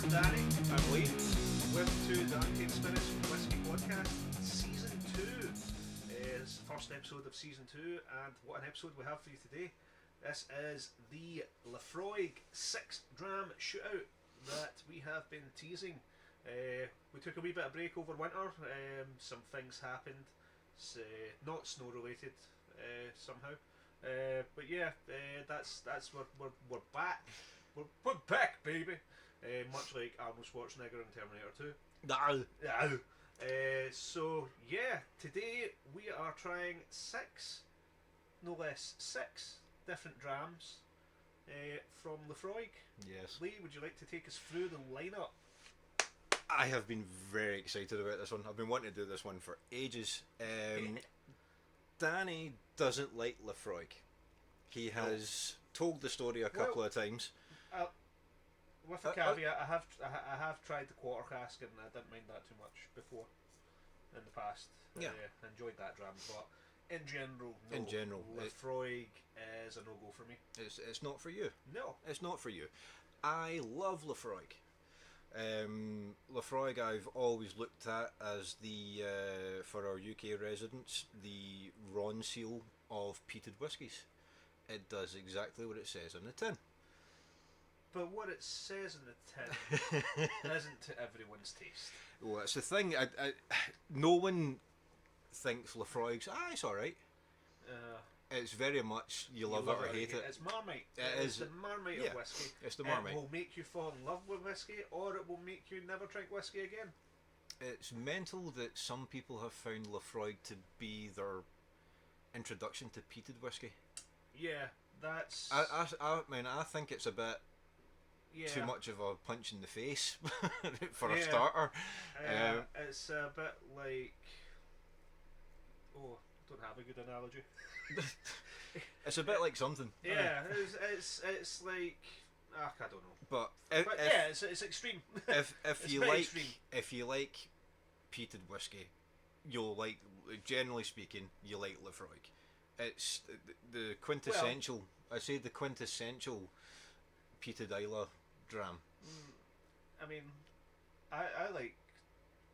I'm Danny. I'm Lee. Welcome to the Untamed Spirits Whiskey Podcast, Season 2. It's the first episode of Season 2, and what an episode we have for you today. This is the Laphroaig 6 Dram Shootout that we have been teasing. We took a wee bit of break over winter. Some things happened, not snow related somehow. But yeah, that's we're back. We're back, baby. Much like Arnold Schwarzenegger in Terminator 2. No. So yeah, today we are trying no less six different drams from Laphroaig. Yes. Lee, would you like to take us through the lineup? I have been very excited about this one. I've been wanting to do this one for ages. Danny doesn't like Laphroaig. He has told the story a couple of times. With a caveat, I have tried the quarter cask and I didn't mind that too much before in the past. Yeah. Enjoyed that dram, but in general, Laphroaig is a no-go for me. It's not for you. No. It's not for you. I love Laphroaig. Laphroaig I've always looked at as the, for our UK residents, the Ronseal of peated whiskies. It does exactly what it says on the tin. But what it says in the tin isn't to everyone's taste. Well, that's the thing. No one thinks Laphroaig's, it's alright. It's very much you love it or hate it. It's Marmite. It's the Marmite of whiskey. It's the Marmite. It will make you fall in love with whiskey, or it will make you never drink whiskey again. It's mental that some people have found Laphroaig to be their introduction to peated whiskey. Yeah, that's... I mean, I think it's a bit too much of a punch in the face for a starter. It's a bit like... Oh, I don't have a good analogy. It's a bit like something. Yeah, it's like... I don't know. But it's extreme. If you like peated whiskey, you'll like, generally speaking, you like Laphroaig. It's the quintessential. I say the quintessential peated Isla dram. I mean, I like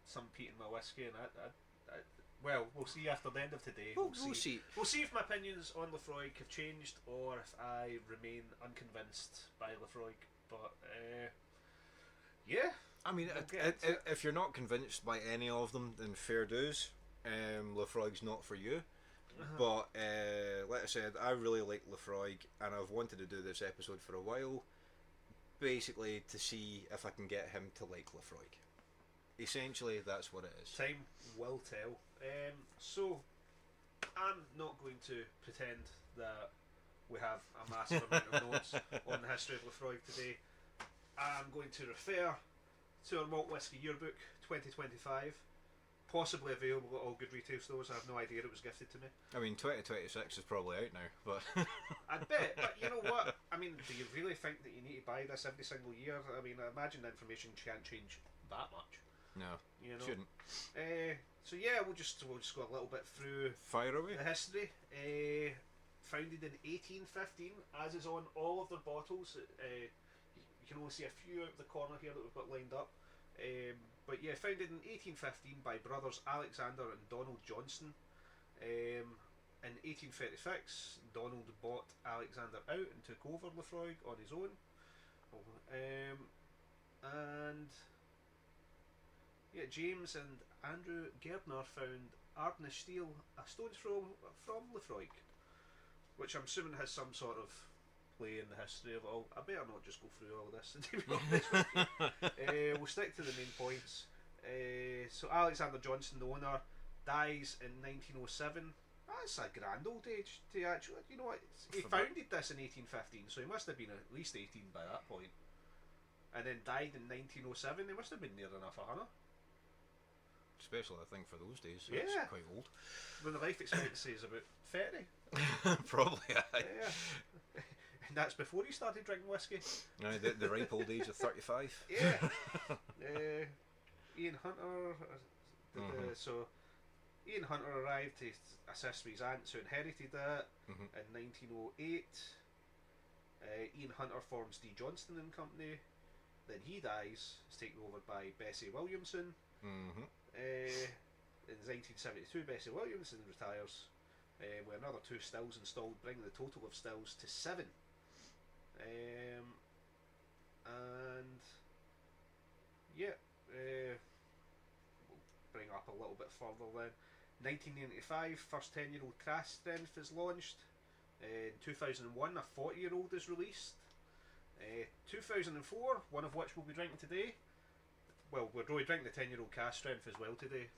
some peat in my whiskey, and well, we'll see after the end of today. We'll see. We'll see if my opinions on Laphroaig have changed, or if I remain unconvinced by Laphroaig. But yeah. I mean, if you're not convinced by any of them, then fair dues. Laphroaig's not for you. But like I said, I really like Laphroaig, and I've wanted to do this episode for a while, basically to see if I can get him to like Laphroaig. Essentially, that's what it is. Time will tell. So, I'm not going to pretend that we have a massive amount of notes on the history of Laphroaig today. I'm going to refer to our Malt Whisky Yearbook 2025. Possibly available at all good retail stores. I have no idea it was gifted to me. I mean, 2026 is probably out now, but... I'd bet, but you know what? I mean, do you really think that you need to buy this every single year? I mean, I imagine the information can't change that much. No, you know? Shouldn't. So yeah, we'll just go a little bit through Fire away. The history. Founded in 1815, as is on all of their bottles. You can only see a few out of the corner here that we've got lined up. But yeah, founded in 1815 by brothers Alexander and Donald Johnson. In 1836, Donald bought Alexander out and took over Laphroaig on his own. And yeah, James and Andrew Gerdner found Ardness Steel a stone's throw from Laphroaig, which I'm assuming has some sort of play in the history of it all. I better not just go through all of this, to be honest with you. We'll stick to the main points. So Alexander Johnson, the owner, dies in 1907. That's a grand old age to actually, you know what, he founded this in 1815, so he must have been at least 18 by that point. And then died in 1907, he must have been near enough 100. Especially, I think, for those days. So yeah. It's quite old. When the life expectancy is about 30. Probably, yeah. And that's before he started drinking whiskey. The ripe old age of 35. Yeah. Ian Hunter. So Ian Hunter arrived to assist with his aunt who inherited it in 1908. Ian Hunter forms D. Johnston and Company. Then he dies. It's taken over by Bessie Williamson. Mm-hmm. In 1972, Bessie Williamson retires, with another 2 stills installed, bringing the total of stills to 7. And yeah, we'll bring up a little bit further then. 1995, first 10-year-old cast strength is launched. In 2001, a 40-year-old is released. 2004, one of which we'll be drinking today. Well, we're really drinking the 10-year-old cask strength as well today.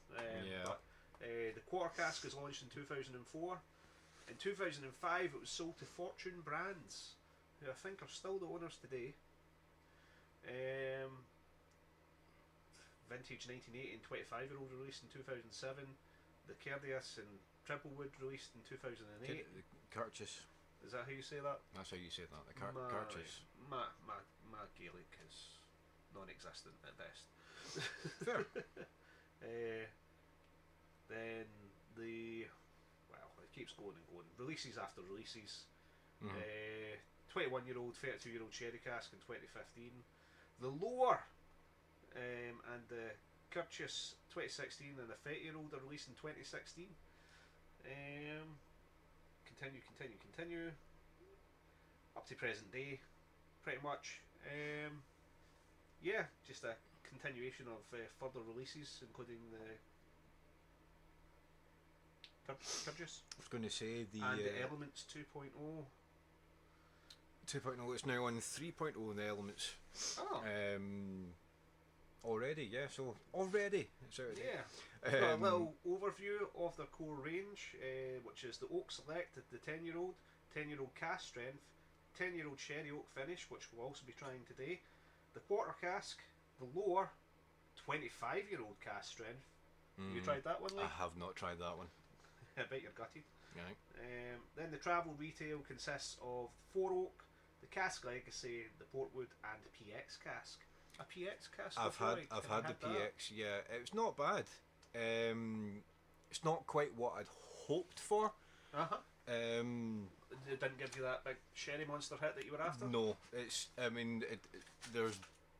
But the quarter cask was launched in 2004. In 2005, it was sold to Fortune Brands, who I think are still the owners today. Vintage 1980 and 25-year-old released in 2007. The Kerdias and Triplewood released in 2008. The Kirches. Is that how you say that? That's how you say that. The Kirches. My Gaelic is non-existent at best. Fair. Then it keeps going and going. Releases after releases. 21-year-old, 32-year-old sherry cask in 2015. The lower and the Kirches 2016 and the 30-year-old are released in 2016. Continue. Up to present day, pretty much. Just a continuation of further releases, including the Kirches. I was going to say the Elements 2.0. 2.0 is now on 3.0 in the Elements. Oh. Already, yeah. So already, it's out of date. Yeah. We've got a little overview of their core range, which is the Oak Select, the 10-year-old, 10-year-old cask strength, 10-year-old sherry oak finish, which we'll also be trying today, the quarter cask, the lower, 25-year-old cask strength. You tried that one, Lee? I have not tried that one. I bet you're gutted. Right. Then the travel retail consists of 4 oak, the cask legacy, the portwood, and the PX cask. A PX cask? I've had the PX. Yeah, it's not bad. It's not quite what I'd hoped for. It didn't give you that big sherry monster hit that you were after? No, there's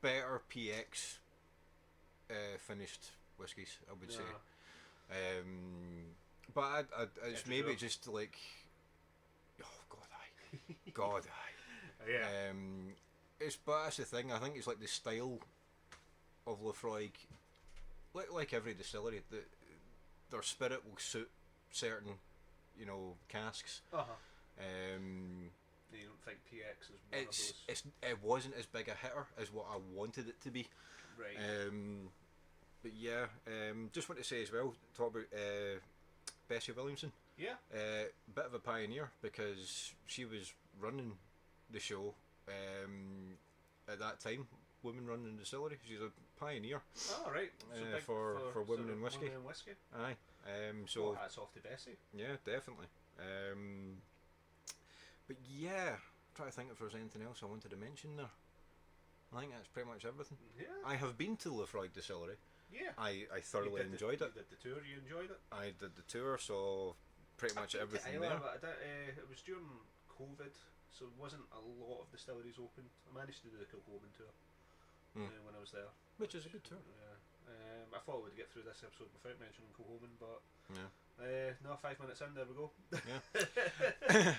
better PX finished whiskies, I would say. But it's maybe just like, oh God aye. Yeah. But that's the thing. I think it's like the style of Laphroaig, like every distillery, their spirit will suit certain, casks. You don't think PX is one of those? It wasn't as big a hitter as what I wanted it to be. Right. But yeah, just want to say as well, talk about Bessie Williamson. Yeah. Bit of a pioneer, because she was running the show at that time. Women running the distillery. She's a pioneer. Oh, right. For women in whiskey. Women in whiskey. Aye. So hats off to Bessie. Yeah, definitely. But yeah, try to think if there's anything else I wanted to mention there. I think that's pretty much everything. Yeah. I have been to Laphroaig distillery. Yeah. I thoroughly enjoyed it. You did the tour. You enjoyed it. I did the tour, so pretty much everything there. It was during COVID, so it wasn't a lot of distilleries open. I managed to do the Kilchoman tour when I was there, which is a good tour. Yeah. I thought I would get through this episode without mentioning Kilchoman, but no, 5 minutes in, there we go. Yeah.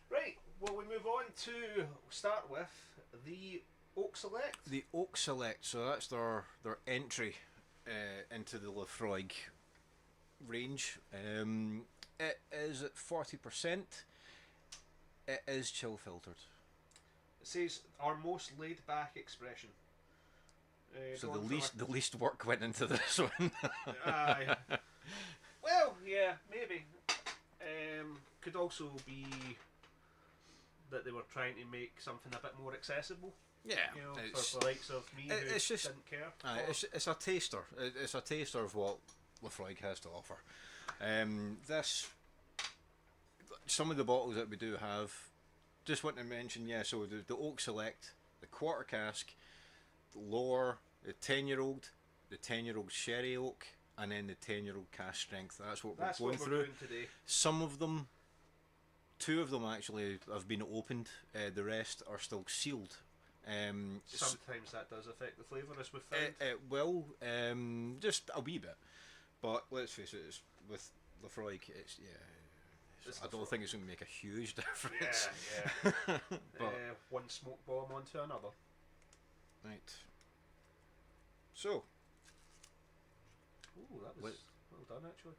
Right. Well, we move on to start with the Oak Select. The Oak Select. So that's their entry into the Laphroaig range. It is at 40%. It is chill filtered. It says our most laid back expression. So the least work went into this one. Aye. Well, yeah, maybe. Could also be that they were trying to make something a bit more accessible. Yeah, for the likes of me who didn't care. It's a taster. It's a taster of what Laphroaig has to offer. Some of the bottles that we do have, just want to mention, so the Oak Select, the quarter cask, the lower, the 10-year-old, the 10-year-old sherry oak, and then the 10-year-old cask strength. That's what we're going through. Doing today. Some of them, 2 of them actually have been opened. The rest are still sealed. Sometimes that does affect the flavour, as we've found. It will, just a wee bit. But let's face it, with Laphroaig, I don't think it's going to make a huge difference. Yeah. But one smoke bomb onto another. right. So. Ooh, that was well done, actually.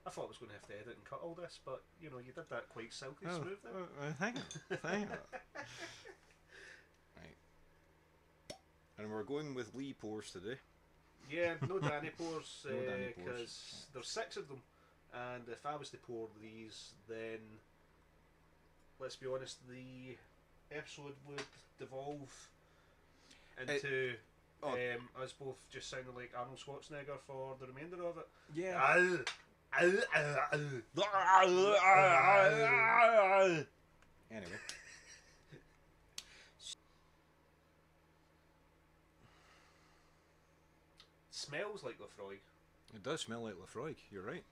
I thought I was going to have to edit and cut all this, but you did that quite silky smooth there. Hang on. Right. And we're going with Lee pours today. Yeah, no Danny pours, No Danny pours. because there's 6 of them, and if I was to pour these, then let's be honest, the episode would devolve into us both just sounding like Arnold Schwarzenegger for the remainder of it. Yeah. Anyway. Smells like Laphroaig. It does smell like Laphroaig, you're right.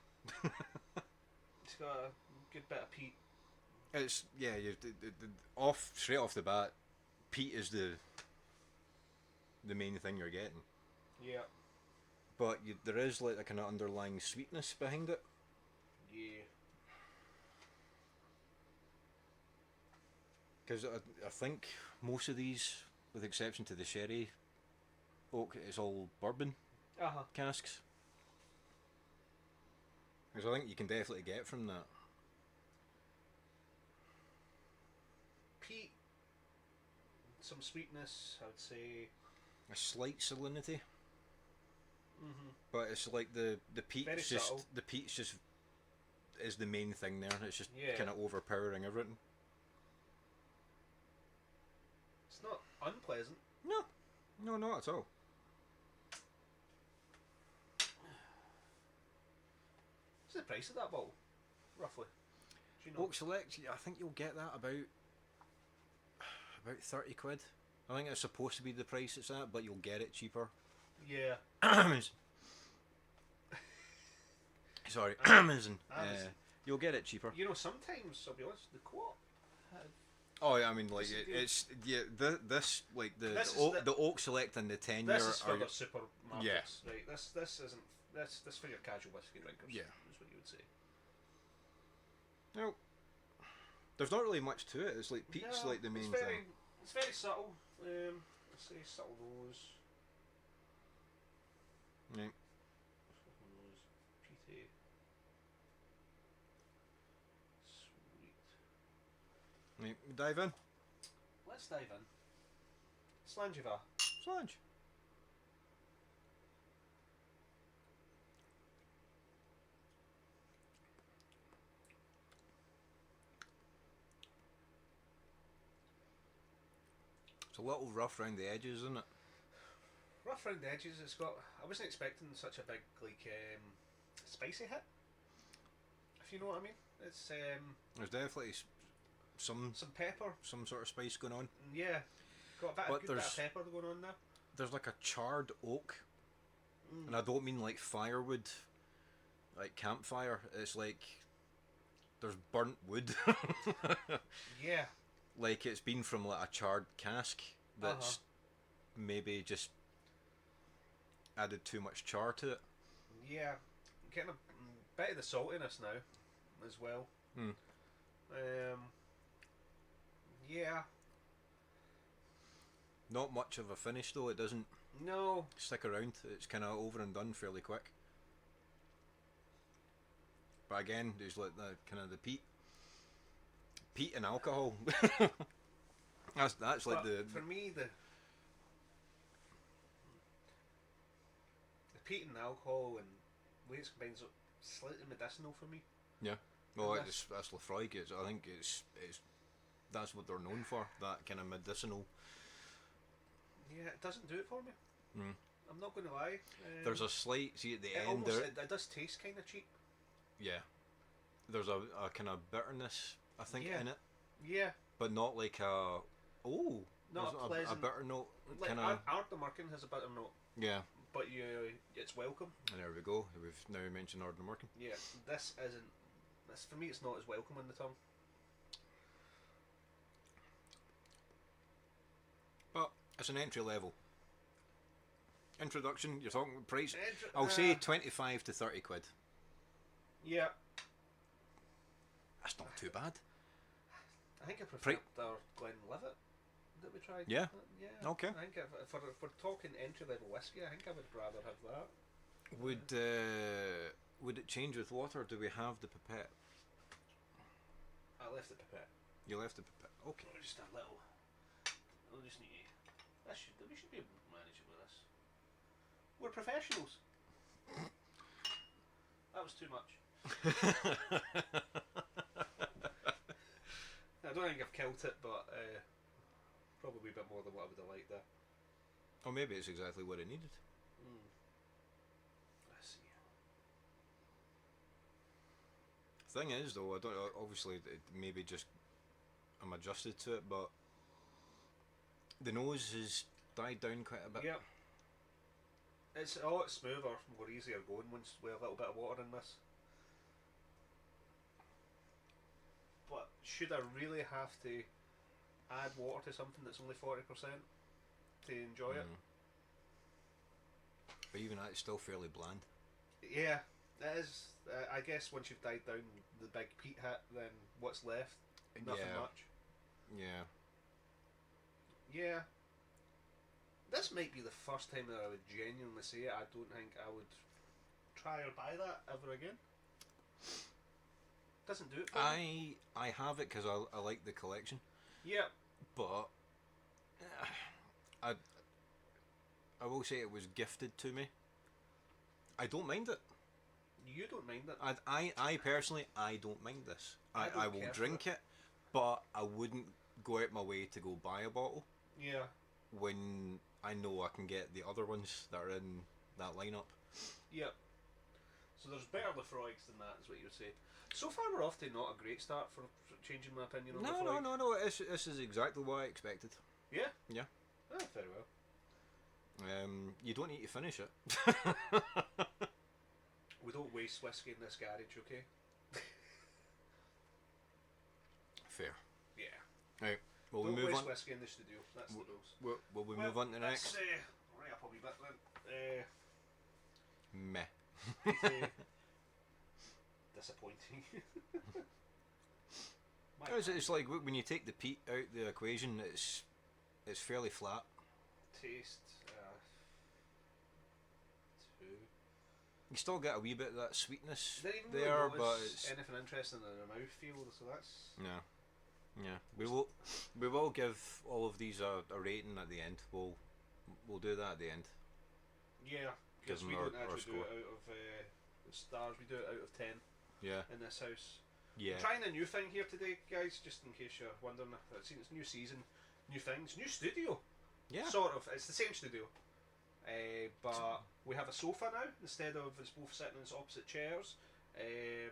It's got a good bit of peat. It's, straight off the bat, peat is the main thing you're getting. Yeah. But there is like a kind of underlying sweetness behind it. Yeah. Because I think most of these, with the exception to the sherry oak, it's all bourbon casks. Because I think you can definitely get from that. Peat, some sweetness, I would say. A slight salinity. Mm-hmm. But it's like the peat's Very just subtle. the peat's just is the main thing there. It's just Yeah. kind of overpowering everything. It's not unpleasant. No, not at all. What's the price of that bottle, roughly? Do you know? Oak Select, I think you'll get that about 30 quid. I think it's supposed to be the price it's at, but you'll get it cheaper. Yeah. Sorry, Amazon. You'll get it cheaper. Sometimes, I'll be honest, the co-op. Oh yeah, I mean, like This is this like This is the Oak Select and the 10 year This is for are the supermarkets, Yeah. right? This isn't this for your casual whiskey drinkers. Yeah. Is what you would say. no. There's not really much to it. It's like peat's No, like the main it's very, thing. It's very subtle. Let's say subtle nose. Right. Subtle nose. Peaty. Sweet. Right, dive in. Let's dive in. Slangiva. Slange. It's a little rough around the edges, isn't it? Rough around the edges. It's got. I wasn't expecting such a big spicy hit. If you know what I mean. It's There's definitely some pepper. some sort of spice going on. Yeah. Got a But good bit of pepper going on there. There's like a charred oak, and I don't mean like firewood, like campfire. It's like there's burnt wood. Yeah. Like it's been from like a charred cask that's maybe just added too much char to it. Yeah. Getting a bit of the saltiness now, as well. Yeah. Not much of a finish though. It doesn't No. stick around. It's kind of over and done fairly quick. But again, there's like the kind of the peat and alcohol. that's like But for me the peat and alcohol and way it's combined is slightly medicinal for me. yeah. Well, And that's Laphroaig. I think it's that's what they're known for. That kind of medicinal. Yeah, it doesn't do it for me. Mm. I'm not going to lie. There's a slight at the end almost, there. it does taste kind of cheap. Yeah. There's a kind of bitterness, I think, Yeah. in it, Yeah. but not like a Not there's a pleasant. bitter note. Like Kind of Ardnamurchan has a bitter note, yeah. but it's welcome. And there we go. We've now mentioned Ardnamurchan. Yeah, this isn't. This for me, it's not as welcome on the tongue. But It's an entry level. Introduction, you're talking price. I'll say 25 to 30 quid. Yeah. That's not too bad. I think I prefer our Glenlivet that we tried. Yeah. Yeah. Okay. I think if we're talking entry level whiskey, I think I would rather have that. Would it change with water? Or do we have the pipette? I left the pipette. You left the pipette. Okay. Just a little. We'll just need. We should be able to manage it with this. We're professionals. That was too much. I don't think I've killed it, but probably a bit more than what I would have liked there. Or maybe it's exactly what it needed. Let's see. Thing is, though, I don't. Obviously, maybe just I'm adjusted to it, but the nose has died down quite a bit. Yeah. It's smoother, more easier going once with a little bit of water in this. But should I really have to add water to something that's only 40% to enjoy it? But even that, it's still fairly bland. Yeah, it is. I guess once you've died down the big peat hit, then what's left? Nothing much. Yeah. Yeah. This might be the first time that I would genuinely say it. I don't think I would try or buy that ever again. Doesn't do it for me. I have it because I like the collection. Yeah. But I will say it was gifted to me. I don't mind it. You don't mind it? I personally, I don't mind this. I will drink it, but I wouldn't go out my way to go buy a bottle. Yeah. When I know I can get the other ones that are in that lineup. Yep. So there's better Laphroaigs than that, is what you would say. So far, we're off to not a great start for changing my opinion on Laphroaig. No. This is exactly what I expected. Yeah? Yeah. Ah, very well. You don't need to finish it. We don't waste whiskey in this garage, okay? Fair. Yeah. Right. Will don't we move waste on? whiskey in the studio. That's the rules. Will we move on to the next? Let's right up a wee bit then. Meh. Disappointing. It's like when you take the peat out the equation, it's fairly flat. Taste. 2. You still get a wee bit of that sweetness Didn't even there, really but it's anything interesting in the mouthfeel, so that's. Yeah. We will give all of these a rating at the end. We'll do that at the end. Yeah, because we don't actually do it out of stars. We do it out of 10. Yeah. In this house. Yeah. We're trying a new thing here today, guys. Just in case you're wondering, it's new season, new things, new studio. Yeah. Sort of. It's the same studio, but we have a sofa now instead of us both sitting in opposite chairs. A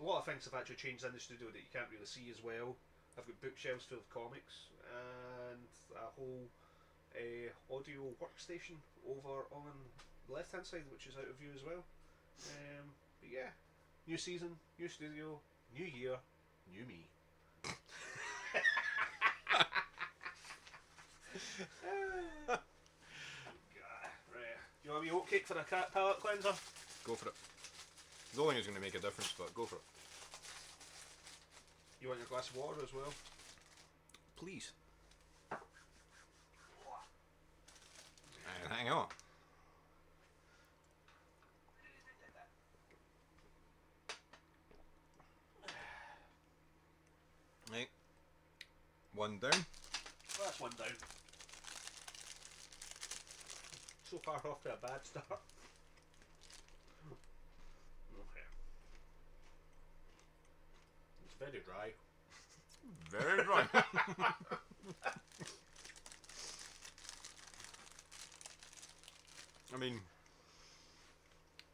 lot of things have actually changed in the studio that you can't really see as well. I've got bookshelves full of comics and a whole audio workstation over on the left hand side, which is out of view as well. But yeah, new season, new studio, new year, new me. Right. Do you want me oat cake for a cat palate cleanser? Go for it. The only thing is going to make a difference, but go for it. You want your glass of water as well? Please. And hang on. Right. One down. Well, that's one down. So far off to a bad start. Okay. It's very dry. Very dry. I mean,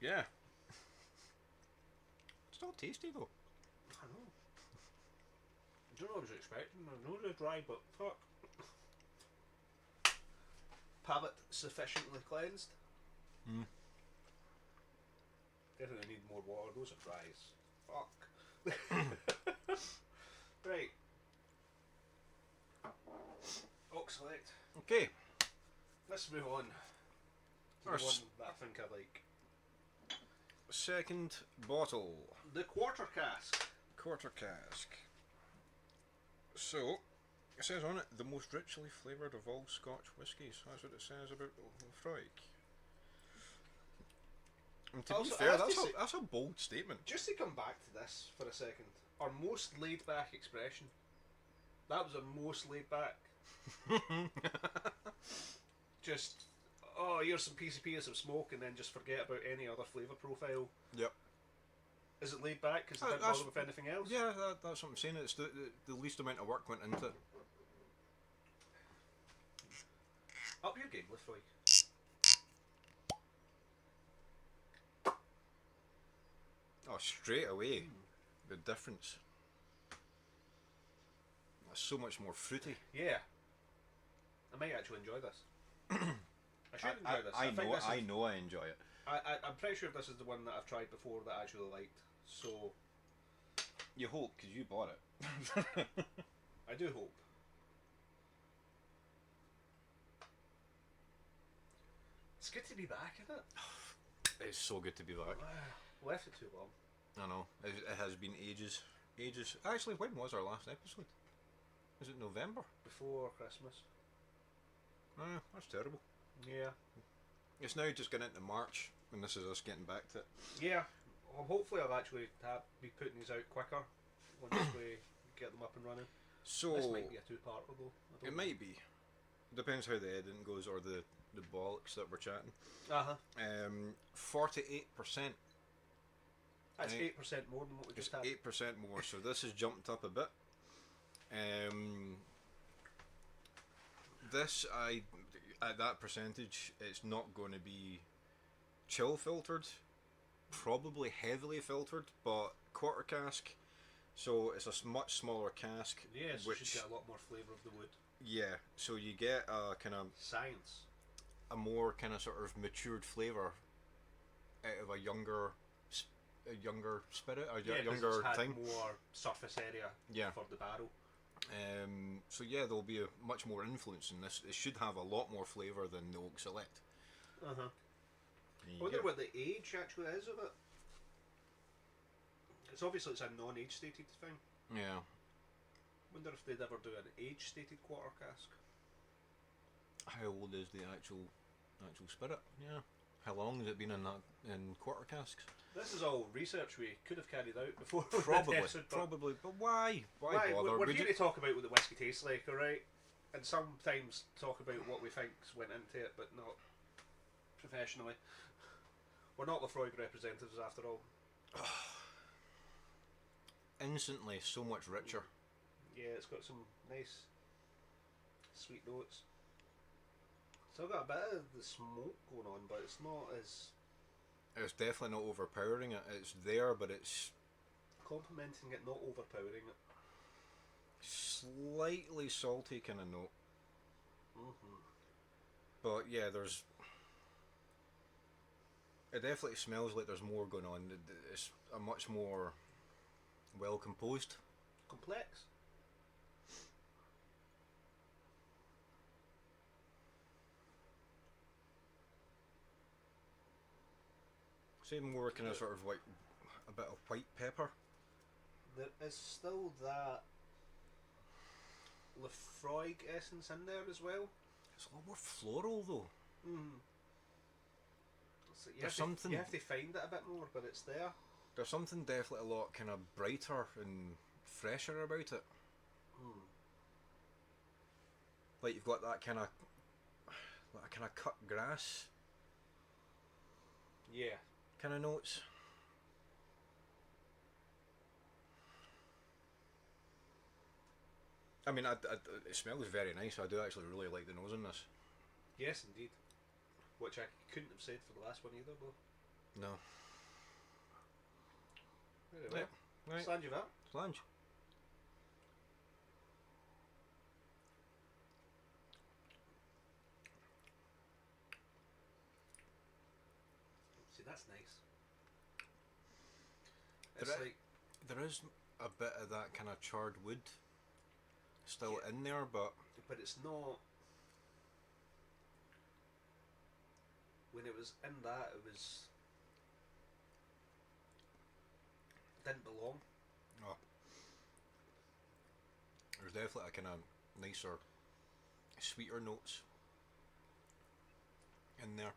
yeah. Still tasty though. I know. I don't know what I was expecting. I know they're dry, but fuck. Palate sufficiently cleansed. Definitely need more water. Those are dry as fuck. Right. Oaks select. Okay. Let's move on to Our the one that I think I like. Second bottle. The quarter cask. Quarter cask. So, it says on it, the most richly flavoured of all Scotch whiskies. That's what it says about Laphroaig. And to Also, be fair, that's a bold statement. Just to come back to this for a second, our most laid back expression. That was a most laid back. Just, oh, here's some PCP and some smoke, and then just forget about any other flavour profile. Yep. Is it laid back because it didn't bother with anything else? Yeah, that's what I'm saying. It's the least amount of work went into it. Up your game, Laphroaig. Oh, straight away, the difference. That's so much more fruity. Yeah. I might actually enjoy this. I should enjoy this. I know I enjoy it. I'm pretty sure this is the one that I've tried before that I actually liked. So You hope, because you bought it. I do hope. It's good to be back, isn't it? It's so good to be back. Left it too long. I know. It has been ages. Actually, when was our last episode? Was it November? Before Christmas. That's terrible. Yeah. It's now just getting into March, and this is us getting back to it. Yeah. Well, hopefully I'll actually be putting these out quicker once we get them up and running. So This might be a two-parter though. it might be. Depends how the editing goes, or the bollocks that we're chatting. 48%. That's 8% more than what we It's just had. 8% more, so this has jumped up a bit. This, at that percentage, it's not going to be chill filtered, probably heavily filtered, but quarter cask, so it's a much smaller cask. Yeah, so which, you should get a lot more flavour of the wood. Yeah, so you get a kind of Science. a more kind of sort of matured flavour out of a younger spirit, younger it's had thing. more surface area for the barrel. So yeah, there'll be a much more influence in this. It should have a lot more flavour than the Oak Select. I wonder what the age actually is of it. It's obviously it's a non-age stated thing. Yeah. Wonder if they'd ever do an age stated quarter cask. How old is the actual spirit? Yeah. How long has it been in quarter casks? This is all research we could have carried out before. Probably. But why? Why bother? We're here to talk about what the whiskey tastes like, alright? And sometimes talk about what we think went into it, but not professionally. We're not Laphroaig representatives after all. Instantly so much richer. Yeah, it's got some nice sweet notes. Still got a bit of the smoke going on, but it's not as... It's definitely not overpowering it. It's there, but it's... Complementing it, not overpowering it. Slightly salty kind of note. But yeah, there's... It definitely smells like there's more going on. It's a much more well composed. Complex. Say more kind of sort of like a bit of white pepper. There is still that Laphroaig essence in there as well. It's a lot more floral though. So you have to find it a bit more, but it's there. There's something definitely a lot kind of brighter and fresher about it. Like you've got that kind of cut grass. Yeah. Kind of notes. I mean, it smells very nice. I do actually really like the nose on this. Yes, indeed. Which I couldn't have said for the last one either, though. No. Very well. Yeah, right. Slange of that. Slange. See, that's nice. There is a bit of that kind of charred wood still in there, but it's not. when it was in that, it was didn't belong. Oh, there's definitely a kind of nicer, sweeter notes in there.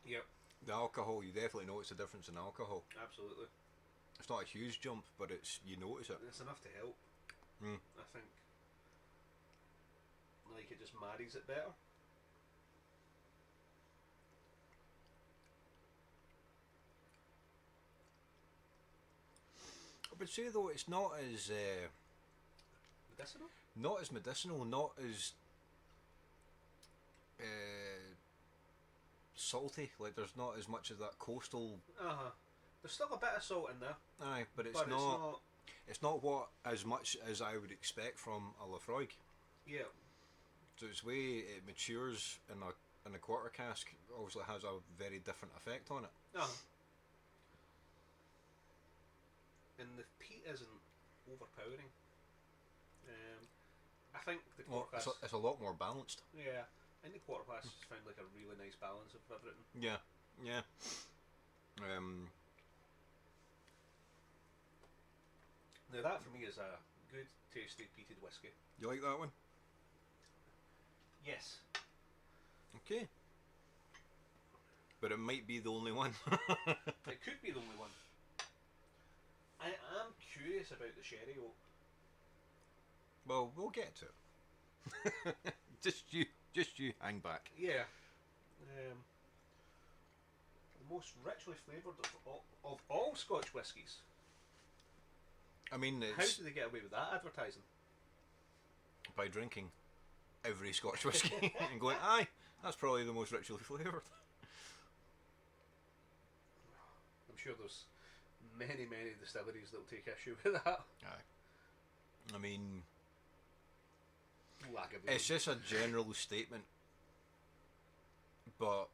Yep, The alcohol, you definitely notice the difference in alcohol. absolutely. It's not a huge jump, but you notice it. It's enough to help. I think. Like it just marries it better. I would say though it's not as Medicinal? not as medicinal, not as salty. Like there's not as much of that coastal. There's still a bit of salt in there. Aye, but it's But not. It's not what as much as I would expect from a Laphroaig. Yeah. So its way it matures in a quarter cask obviously has a very different effect on it. And the peat isn't overpowering. I think the quarter Well, class. it's a lot more balanced. Yeah. I think the quarter class just found like a really nice balance of everything. Yeah, yeah. Now that for me is a good, tasty peated whiskey. You like that one? Yes. Okay. But it might be the only one. It could be the only one. I am curious about the sherry oak. Well, we'll get to it. just you, hang back. Yeah. The most richly flavoured of all Scotch whiskies. I mean, How it's do they get away with that advertising? by drinking every Scotch whiskey and going, aye, that's probably the most richly flavoured. I'm sure there's many distilleries that'll take issue with that. Aye. I mean, Lagavulin. it's just a general statement, but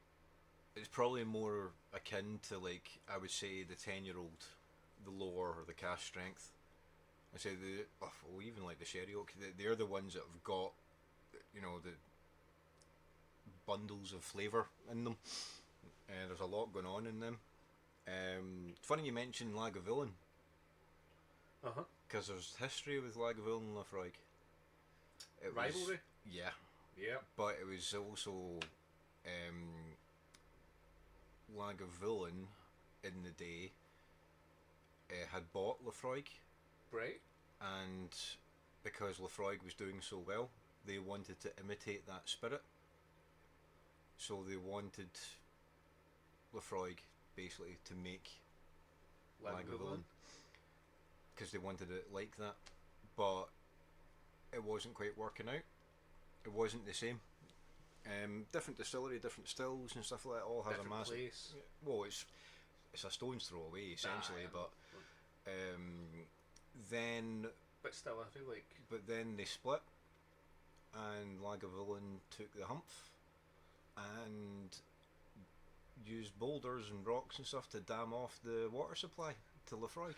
it's probably more akin to, like, I would say the 10-year-old, the lower or the cask strength. I say even like the sherry oak, they're the ones that have got, you know, the bundles of flavour in them. There's a lot going on in them. It's funny you mentioned Lagavulin. Because there's history with Lagavulin and Laphroaig. Rivalry? Yeah. Yeah. But it was also Lagavulin in the day had bought Laphroaig. Right. And because Laphroaig was doing so well, they wanted to imitate that spirit. So they wanted Laphroaig basically to make Lagavulin because they wanted it like that, but it wasn't quite working out. It wasn't the same. Different distillery, different stills and stuff like that. All has Different a massive. place. Well, it's a stone's throw away essentially, but then. But still, I feel like. But then they split, and Lagavulin took the humph, and used boulders and rocks and stuff to dam off the water supply to Laphroaig.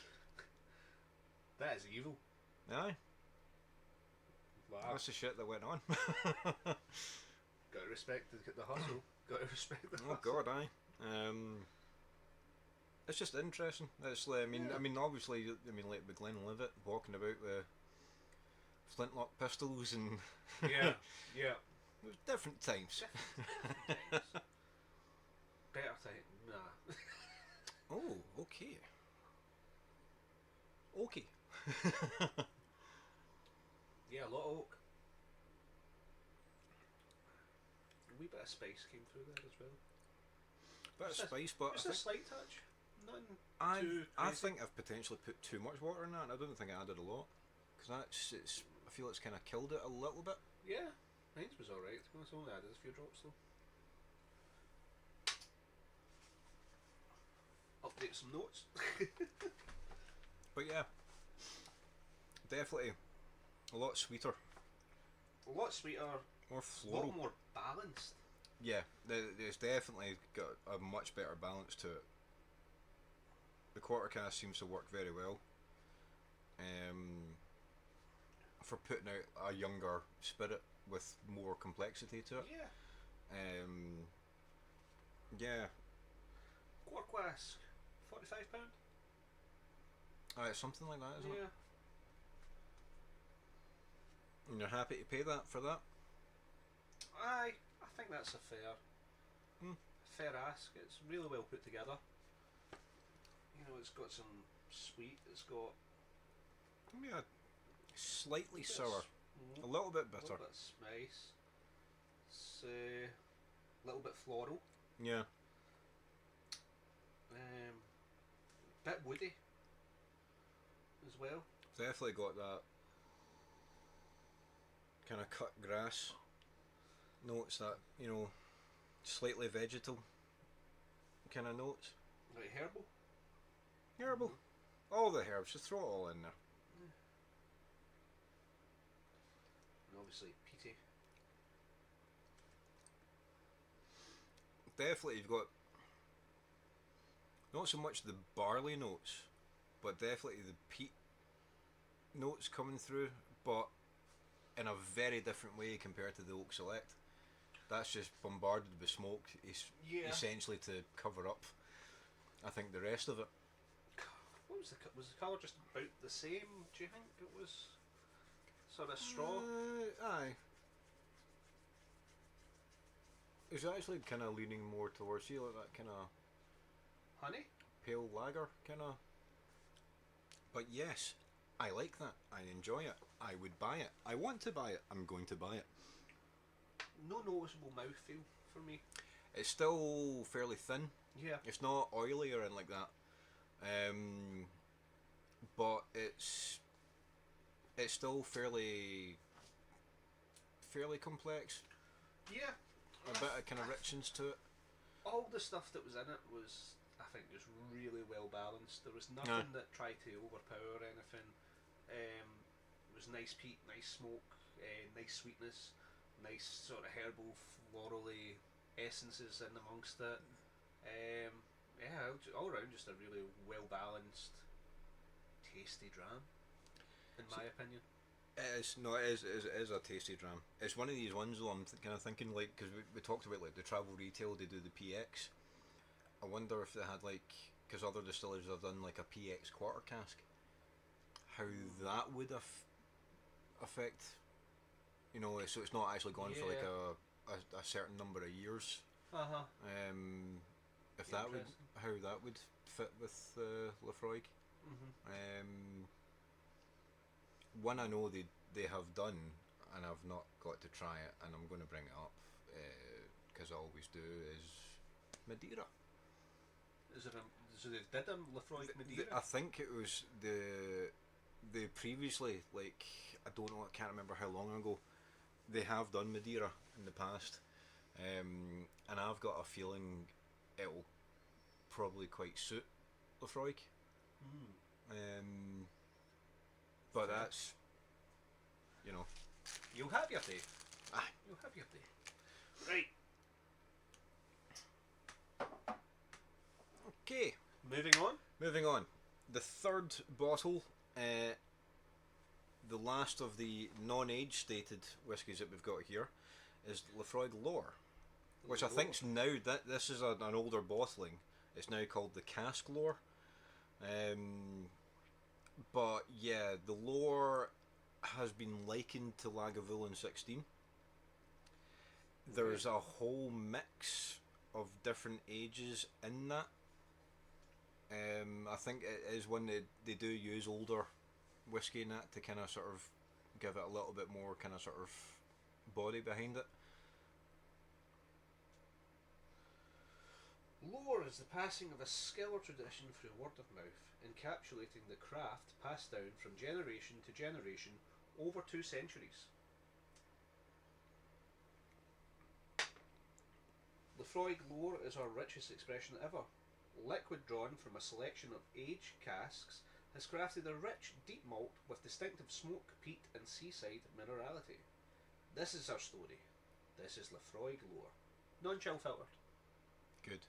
That is evil. Aye. Wow. That's the shit that went on. Gotta respect the hustle. Gotta respect the hustle. Oh God, aye. It's just interesting. It's like, I mean, obviously, like with Glenlivet walking about with flintlock pistols and Yeah. it was different times. Better time. Nah. Oh, okay. Okay. Yeah, a lot of oak. A wee bit of spice came through there as well. Bit of spice, but Just a slight touch. Nothing too I crazy. think I've potentially put too much water in that, and I don't think I added a lot because I feel it's kind of killed it a little bit. Yeah, mine was alright. It's only added a few drops though. Update some notes. But yeah, definitely a lot sweeter, A lot sweeter, more a floral. lot more balanced. Yeah, there's definitely got a much better balance to it. The quarter cask seems to work very well. For putting out a younger spirit with more complexity to it. Yeah. Yeah. Quark Wask, £45. It's something like that, isn't it? Yeah. And you're happy to pay that for that? Aye, I think that's a Hmm. fair ask. It's really well put together. You know, it's got some sweet. It's got Yeah, slightly bit of sour, s- a little bit a bitter. little bit of spice. It's a little bit floral. Yeah, Bit woody as well. definitely got that kind of cut grass notes, that, slightly vegetal kind of notes. Like herbal. Herbal. All the herbs, just throw it all in there. And obviously peaty. Definitely, you've got not so much the barley notes, but definitely the peat notes coming through, but in a very different way compared to the Oak Select. That's just bombarded with smoke, Yeah. essentially to cover up, I think, the rest of it. What was was the colour just about the same? Do you think it was sort of straw? Aye. It's actually kind of leaning more towards you, like that kind of Honey? pale lager kind of. But yes, I like that. I enjoy it. I would buy it. I want to buy it. I'm going to buy it. No noticeable mouthfeel for me. It's still fairly thin. Yeah. It's not oily or anything like that. But it's still fairly complex. Yeah. A bit of kind of richness to it. All the stuff that was in it was, I think, just really well balanced. There was nothing that tried to overpower anything. It was nice peat, nice smoke, nice sweetness, nice sort of herbal, florally essences in amongst it. Yeah, all around just a really well balanced, tasty dram, in my opinion. It is, no, it is a tasty dram. It's one of these ones though. I'm kind of thinking, like, because we talked about like the travel retail, they do the PX. I wonder if they had, like, because other distilleries have done like a PX quarter cask, how that would affect, so it's not actually gone for like a certain number of years. If that would, how that would fit with Laphroaig. One I know they have done, and I've not got to try it, and I'm going to bring it up because I always do, is Madeira. Is it so they did Laphroaig Madeira? I think it was they previously, like, I don't know, I can't remember how long ago, they have done Madeira in the past, and I've got a feeling it'll probably quite suit Laphroaig. But that's, You'll have your day. Aye. You'll have your day. Right. Okay. Moving on. The third bottle, the last of the non-age stated whiskies that we've got here, is Laphroaig Lore, which I think's now that this is an older bottling. It's now called the Cask Lore. But yeah, the Lore has been likened to Lagavulin 16. There's a whole mix of different ages in that. I think it is when they do use older whiskey in that to kind of sort of give it a little bit more kind of sort of body behind it. Lore is the passing of a skill or tradition through word of mouth, encapsulating the craft passed down from generation to generation over 2 centuries. Laphroaig Lore is our richest expression ever. Liquid drawn from a selection of aged casks has crafted a rich, deep malt with distinctive smoke, peat and seaside minerality. This is our story. This is Laphroaig Lore. Non-chill filtered. Good.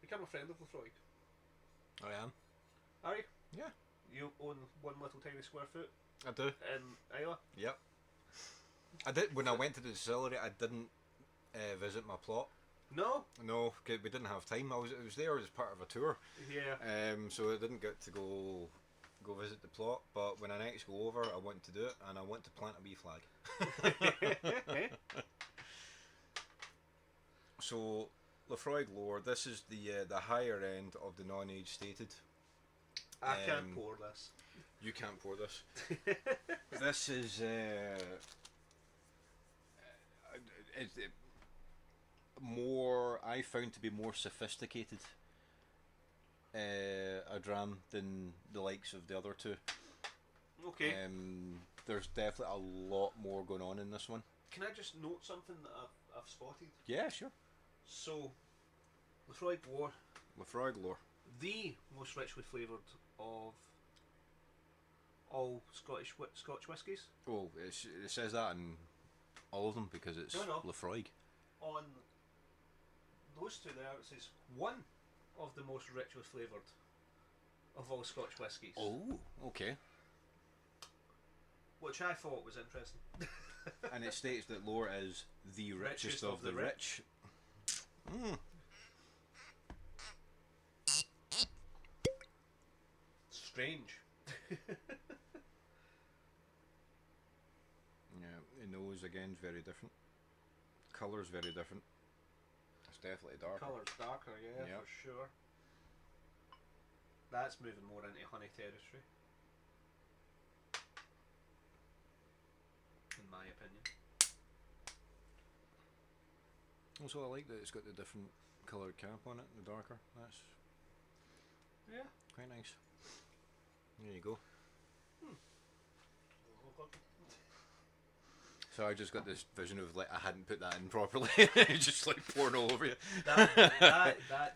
Become a friend of Laphroaig. I am. Are you? Yeah. You own one little tiny square foot I do. in Isla? Yep. I did when I went to the distillery. I didn't visit my plot. No? No, 'cause we didn't have time. It was there as part of a tour, Yeah. so I didn't get to go visit the plot. But when I next go over, I want to do it, and I want to plant a wee flag. So, Laphroaig lore. This is the higher end of the non-age stated. I can't pour this. You can't pour this. This is more. I found to be more sophisticated a dram than the likes of the other two. Okay. There's definitely a lot more going on in this one. Can I just note something that I've spotted? Yeah, sure. So, Laphroaig lore. Laphroaig lore. The most richly flavoured of all Scotch whiskies. Oh, it says that in all of them because it's No. Laphroaig. On those two there, it says one of the most richly flavoured of all Scotch whiskies. Oh, okay. Which I thought was interesting. And it states that lore is the richest of the rich. Strange. Yeah, the nose again is very different. Colour's very different. It's definitely darker. Colour's darker, yeah, Yep. for sure. That's moving more into honey territory, in my opinion. Also, I like that it's got the different coloured cap on it, the darker. That's Yeah. quite nice. There you go. So I just got this vision of like I hadn't put that in properly, just like pouring all over you. That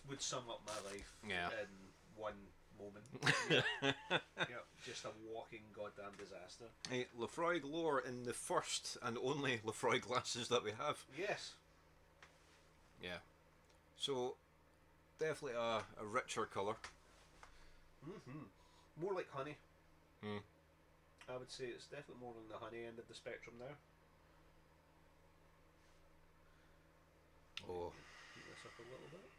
would sum up my life in one moment. Yeah, just a walking goddamn disaster. Hey, Laphroaig lore in the first and only Laphroaig glasses that we have. Yes. Yeah. So definitely a richer colour. More like honey. Hmm. I would say it's definitely more on the honey end of the spectrum now. Oh. Heat this up a little bit.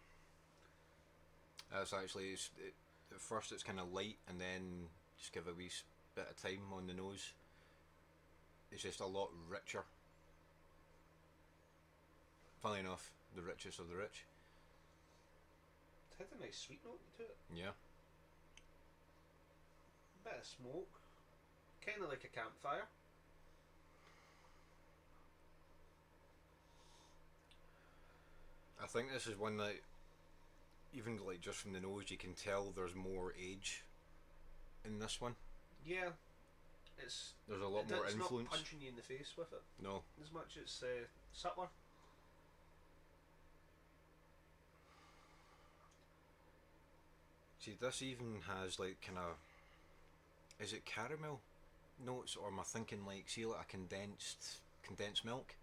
That's actually, at first it's kind of light and then just give a wee bit of time on the nose. It's just a lot richer. Funnily enough, the richest of the rich. It had a nice sweet note to it. Yeah. Bit of smoke. Kind of like a campfire. I think this is one that, even like just from the nose, you can tell there's more age in this one. Yeah. There's a lot more influence. It's not punching you in the face with it. No. As much as subtler. See, this even has like kind of, is it caramel notes, or am I thinking like, see, like a condensed milk?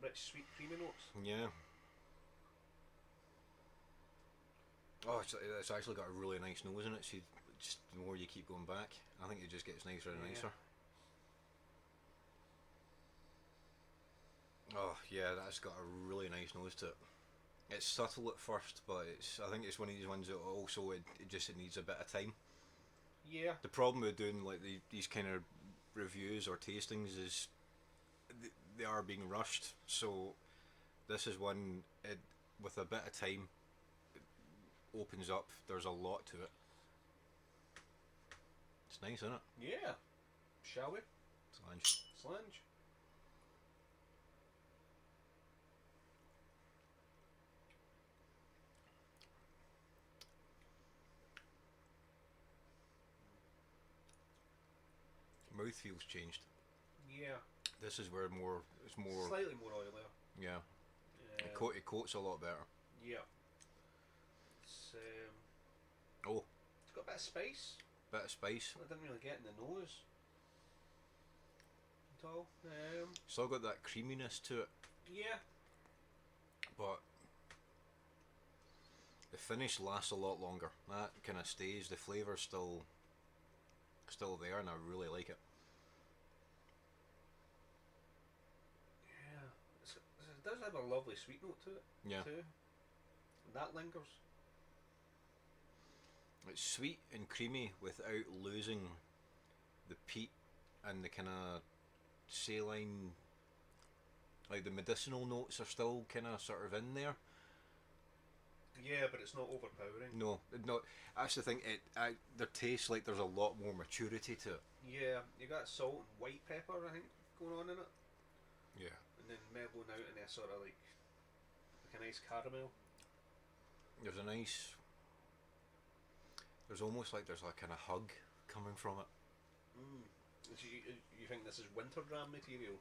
Rich, sweet, creamy notes. Yeah. Oh, it's actually got a really nice nose in it. See, just the more you keep going back, I think it just gets nicer and nicer. Oh yeah, that's got a really nice nose to it. It's subtle at first, but I think it's one of these ones that also it needs a bit of time. Yeah. The problem with doing like these kind of reviews or tastings is they are being rushed. So this is one with a bit of time. It opens up. There's a lot to it. It's nice, isn't it? Yeah. Shall we? Slange. Slange. Mouthfeel's changed. Yeah. This is where it's more slightly more oily. Yeah. It coats a lot better. Yeah. It's oh. It's got a bit of spice. Bit of spice. I didn't really get in the nose at all. Still got that creaminess to it. Yeah. But the finish lasts a lot longer. That kind of stays. The flavour's still there, and I really like it. does have a lovely sweet note to it. Yeah. Too. That lingers. It's sweet and creamy without losing the peat and the kind of saline, like the medicinal notes are still kind of sort of in there. Yeah, but it's not overpowering. No, that's the thing. There tastes like there's a lot more maturity to it. Yeah, you got salt and white pepper, I think, going on in it. Yeah. And then mellowing out in a sort of like a nice caramel. There's a nice. There's almost like there's a kind of hug coming from it. Mm. So you think this is winter dram material?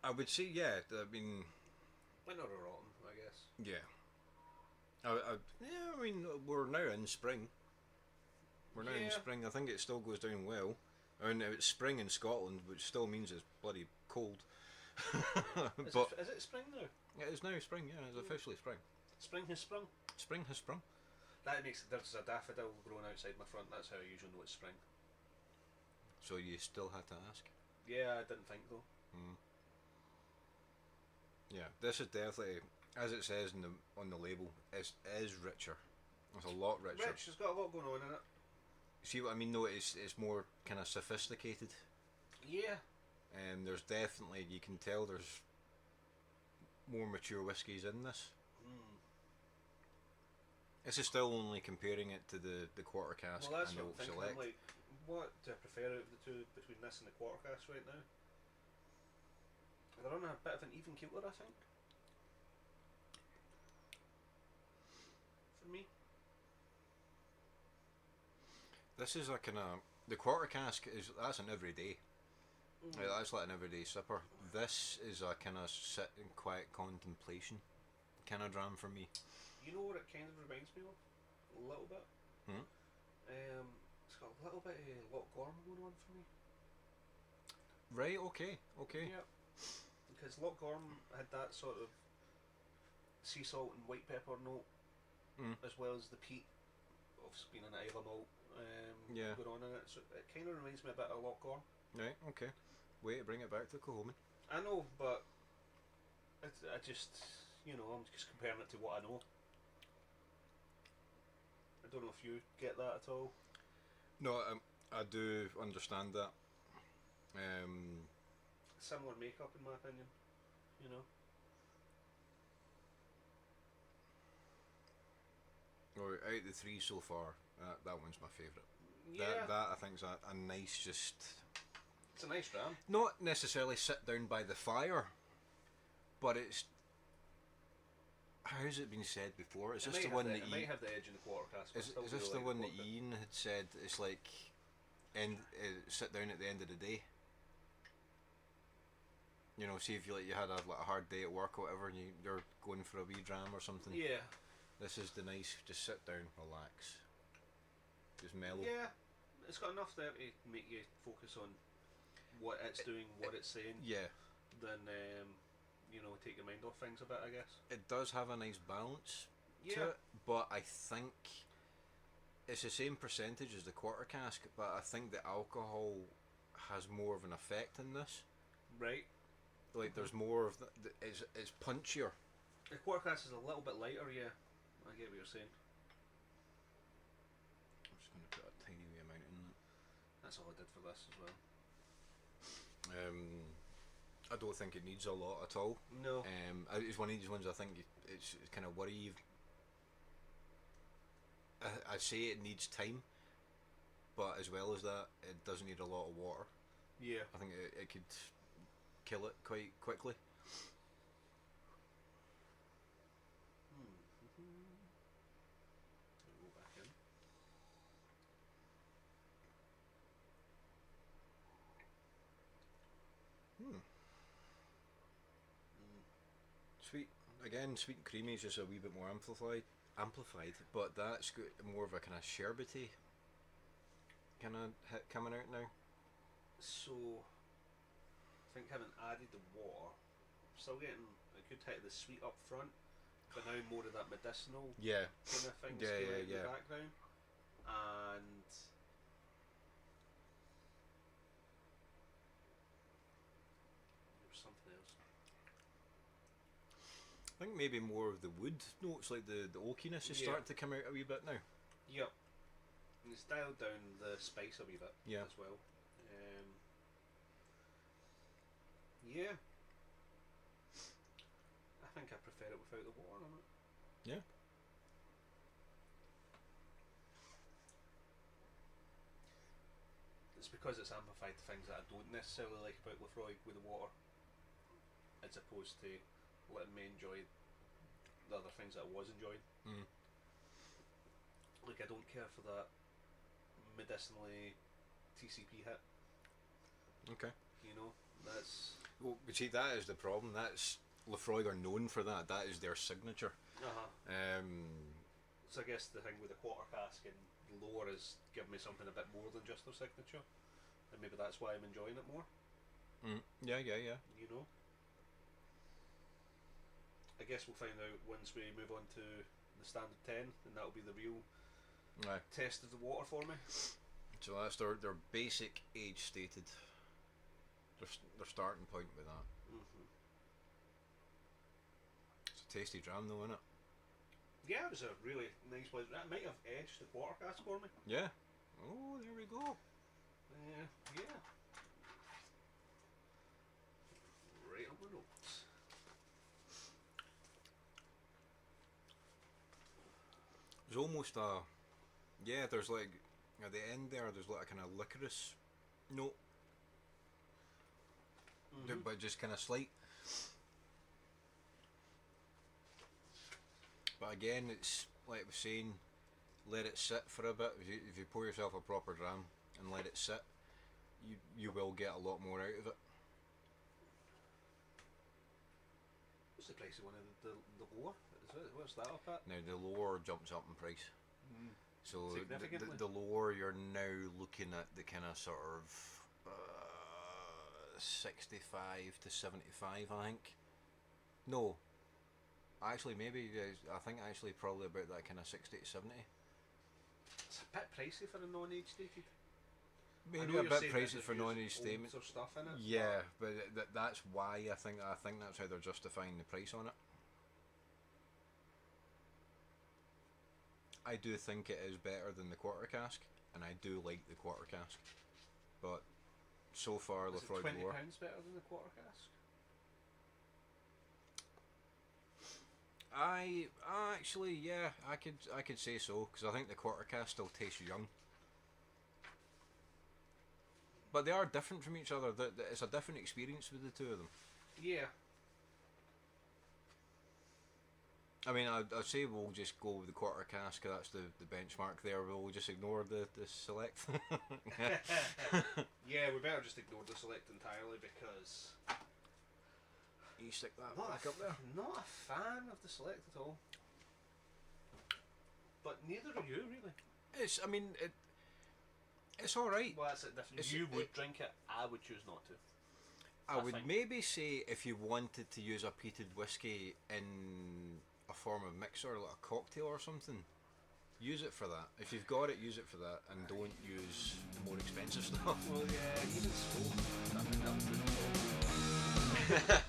I would say, yeah. I mean, Winter or autumn, I guess. yeah. I mean, we're now in spring. We're now in spring. I think it still goes down well. I mean, it's spring in Scotland, which still means it's bloody cold. Is it spring now? It is now spring. Yeah, it's officially spring. Spring has sprung. Spring has sprung. That makes there's a daffodil growing outside my front. That's how I usually know it's spring. So you still had to ask. Yeah, I didn't think though. Mm. Yeah, this is definitely, as it says on the label, is richer. It's a lot richer. Rich, it's got a lot going on in it. See what I mean? Though it's more kind of sophisticated. Yeah. There's definitely, you can tell there's more mature whiskies in this. Mm. This is still only comparing it to the quarter cask Well, that's and the what I'm Oak thinking. Select. I'm like, what do I prefer out of the two between this and the quarter cask right now? They're on a bit of an even keeler, I think. For me. This is a kind of, the quarter cask that's an everyday. Mm. That's like an everyday sipper. This is a kind of sit in quiet contemplation kind of dram for me. You know what it kind of reminds me of? A little bit. Hmm? It's got a little bit of Loch Gorm going on for me. Right, okay. Yeah. Because Loch Gorm had that sort of sea salt and white pepper note, as well as the peat of being an Isla malt going on in it. So it kind of reminds me a bit of Loch Gorm. Right, okay. Way to bring it back to Coleman. I know, but I just, I'm just comparing it to what I know. I don't know if you get that at all. No, I do understand that. Similar makeup, in my opinion. Or out of the three so far, that one's my favourite. Yeah. That I think is a nice, just. It's a nice dram. Not necessarily sit down by the fire, but it's. How's it been said before? Is this the one that it might have the edge in the quarter cask. Is this the one that Ian had said? It's like, sit down at the end of the day. See if you had a hard day at work or whatever, and you're going for a wee dram or something. Yeah. This is the nice, just sit down, relax, just mellow. Yeah, it's got enough there to make you focus on what it's doing, what it's saying. Yeah. Then take your mind off things a bit, I guess. It does have a nice balance to it, but I think it's the same percentage as the quarter cask, but I think the alcohol has more of an effect in this. Right. Like there's more of it's punchier. The quarter cask is a little bit lighter, yeah. I get what you're saying. I'm just going to put a tiny wee amount in that. That's all I did for this as well. I don't think it needs a lot at all. No. It's one of these ones I think it's kind of worry you. I say it needs time, but as well as that, it doesn't need a lot of water. Yeah. I think it could kill it quite quickly. Go back in. Sweet. Again, sweet and creamy is just a wee bit more amplified, but that's got more of a kind of sherbety kind of hit coming out now. So, I think having added the water, I'm still getting a good hit of the sweet up front, but now more of that medicinal Yeah. kind of thing Yeah, going out in yeah. the background. And think maybe more of the wood notes, like the oakiness is starting to come out a wee bit now. Yep. And it's dialed down the spice a wee bit as well. Yeah. I think I prefer it without the water on it. Yeah. It's because it's amplified the things that I don't necessarily like about Laphroaig with the water, as opposed to letting me enjoy the other things that I was enjoying. Mm. Like, I don't care for that medicinally TCP hit. Okay. You know, that's... Well, but see, that is the problem. That's Laphroaig are known for that. That is their signature. So I guess the thing with the quarter cask and lower is giving me something a bit more than just their signature, and maybe that's why I'm enjoying it more. Yeah. You know, I guess we'll find out once we move on to the standard 10, and that'll be the real test of the water for me. So that's their basic age stated. Their starting point with that. It's a tasty dram though, isn't it? Yeah, it was a really nice one. That might have edged the quarter cask for me. Yeah. Oh, there we go. Yeah. Right on the notes. There's almost a... Yeah, there's like... At the end there's like a kind of licorice note. But just kind of slight. But again, it's like I was saying, let it sit for a bit. If you pour yourself a proper dram and let it sit, you will get a lot more out of it. What's the price of one of the lower? What's that up at? Now the lower jumps up in price. So Significantly? the lower you're now looking at the kind of sort of 65 to 75, I think. No. Actually, maybe, I think actually probably about that kind of 60 to 70. It's a bit pricey for a non-age stated. Maybe a bit pricey for non-age statement. Stuff in it, yeah, but that's why I think that's how they're justifying the price on it. I do think it is better than the quarter cask, and I do like the quarter cask. But so far, Laphroaig £20 lower. better than the quarter cask? I actually, yeah, I could say so, because I think the quarter cask still tastes young. But they are different from each other. It's a different experience with the two of them. Yeah. I mean, I'd say we'll just go with the quarter cask, cause that's the benchmark there. We'll just ignore the select. Yeah, we better just ignore the select entirely, because... You stick that back up there. Not a fan of the select at all. But neither are you, really. It's alright. Well, that's it. If you would drink it, I would choose not to. I would maybe say if you wanted to use a peated whiskey in a form of mixer, like a cocktail or something, use it for that. If you've got it, use it for that, and don't use the more expensive stuff. Well, yeah, even so, I think that would do it.